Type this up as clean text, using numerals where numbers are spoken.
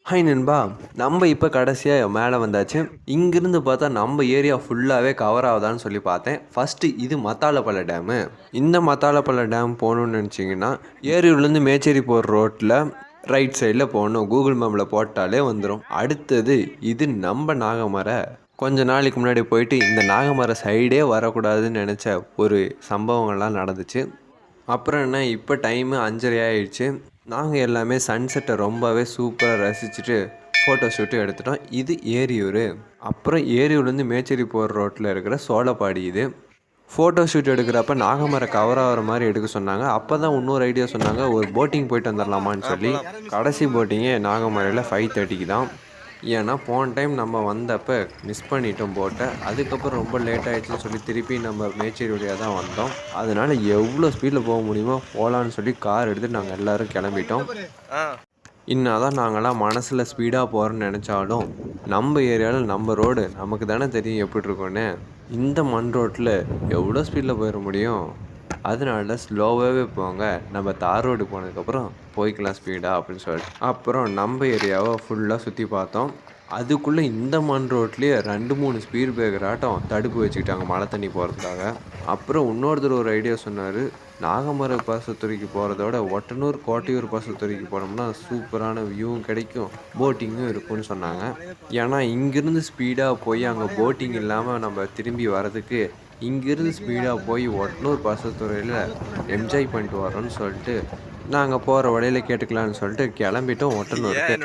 Hi நண்பா, நம்ம இப்போ கடைசியாக மேலே வந்தாச்சு. இங்கிருந்து பார்த்தா நம்ம ஏரியா ஃபுல்லாகவே கவர் ஆகுதான்னு சொல்லி பார்த்தேன். ஃபஸ்ட்டு இது மத்தாளப்பள்ளி டேமு. இந்த மத்தாளப்பள்ளி டேம் போகணுன்னு நினச்சிங்கன்னா ஏரியூர்லேருந்து மேச்சேரி போகிற ரோட்டில் ரைட் சைடில் போகணும். கூகுள் மேப்பில் போட்டாலே வந்துடும். அடுத்தது இது நம்ம நாகமரை. கொஞ்ச நாளைக்கு முன்னாடி போயிட்டு இந்த நாகமரை சைடே வரக்கூடாதுன்னு நினச்ச ஒரு சம்பவங்கள்லாம் நடந்துச்சு. அப்புறம் என்ன, இப்போ டைமு 5:30 ஆகிடுச்சு. நாங்கள் எல்லாமே சன்செட்டை ரொம்பவே சூப்பராக ரசிச்சுட்டு ஃபோட்டோ ஷூட்டு எடுத்துட்டோம். இது ஏரியூர். அப்புறம் ஏரியூர்லேருந்து மேச்சேரி போகிற ரோட்டில் இருக்கிற சோளப்பாடி. இது ஃபோட்டோ ஷூட் எடுக்கிறப்ப நாகமரை கவர் ஆகிற மாதிரி எடுக்க சொன்னாங்க. அப்போ தான் இன்னொரு ஐடியா சொன்னாங்க, ஒரு போட்டிங் போயிட்டு வந்துடலாமான்னு சொல்லி. கடைசி போட்டிங்கே நாகமரையில் 5:30க்கு தான். ஏன்னா போன டைம் நம்ம வந்தப்போ மிஸ் பண்ணிட்டோம் போட்டை. அதுக்கப்புறம் ரொம்ப லேட் ஆகிடுச்சின்னு சொல்லி திருப்பி நம்ம மேச்சேரி வழியாக தான் வந்தோம். அதனால் எவ்வளோ ஸ்பீடில் போக முடியுமோ போகலான்னு சொல்லி கார் எடுத்து நாங்கள் எல்லோரும் கிளம்பிட்டோம். தான் நாங்கள்லாம் மனசில் ஸ்பீடாக போகிறோன்னு நினச்சாலும் நம்ம ஏரியாவில் நம்ம ரோடு நமக்கு தானே தெரியும் எப்படி இருக்கும்னு. இந்த மண் ரோட்டில் எவ்வளோ ஸ்பீடில் போயிட முடியும்? அதனால ஸ்லோவாகவே போங்க, நம்ம தார் ரோடு போனதுக்கப்புறம் போய்க்கலாம் ஸ்பீடாக அப்படின்னு சொல்லிட்டு அப்புறம் நம்ம ஏரியாவை ஃபுல்லாக சுற்றி பார்த்தோம். அதுக்குள்ளே இந்த மண் ரோட்லேயே 2-3 ஸ்பீட் பிரேக்கர் ஆட்டம் தடுப்பு வச்சுக்கிட்டாங்க மழை தண்ணி போகிறதுக்காக. அப்புறம் இன்னொருத்தர் ஒரு ஐடியா சொன்னார், நாகமரை பசுத்துறைக்கு போகிறதோட ஒட்டனூர் கோட்டையூர் பசுத்துறைக்கு போனோம்னா சூப்பரான வியூவும் கிடைக்கும், போட்டிங்கும் இருக்கும்னு சொன்னாங்க. ஏன்னா இங்கேருந்து ஸ்பீடாக போய் அங்கே போட்டிங் இல்லாமல் நம்ம திரும்பி வர்றதுக்கு இங்கேருந்து ஸ்பீடாக போய் ஒட்டனூர் பசுத்துறையில் என்ஜாய் பண்ணிட்டு வரோன்னு சொல்லிட்டு நாங்கள் போகிற வழியில் கேட்டுக்கலான்னு சொல்லிட்டு கிளம்பிட்டோம் ஒட்டனூருக்கு.